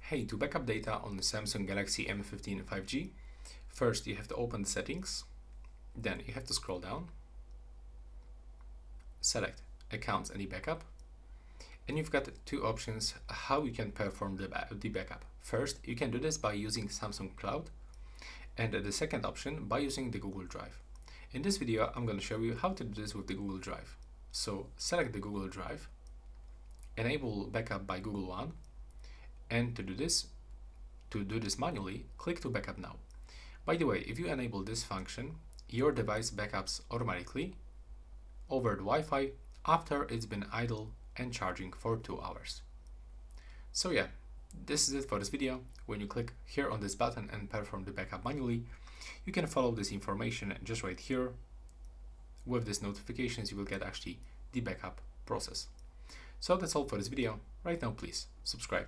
Hey, to backup data on the Samsung Galaxy M15 5G, first you have to open the settings, then you have to scroll down, select Accounts and Backup, and you've got two options how you can perform the backup. First, you can do this by using Samsung Cloud, and the second option by using the Google Drive. In this video, I'm going to show you how to do this with the Google Drive. So select the Google Drive, enable backup by Google One, and to do this manually, click to backup now. By the way, if you enable this function, your device backups automatically over the Wi-Fi after it's been idle and charging for 2 hours. So yeah, this is it for this video. When you click here on this button and perform the backup manually, you can follow this information just right here. With these notifications, you will get actually the backup process. So that's all for this video. Right now, please subscribe.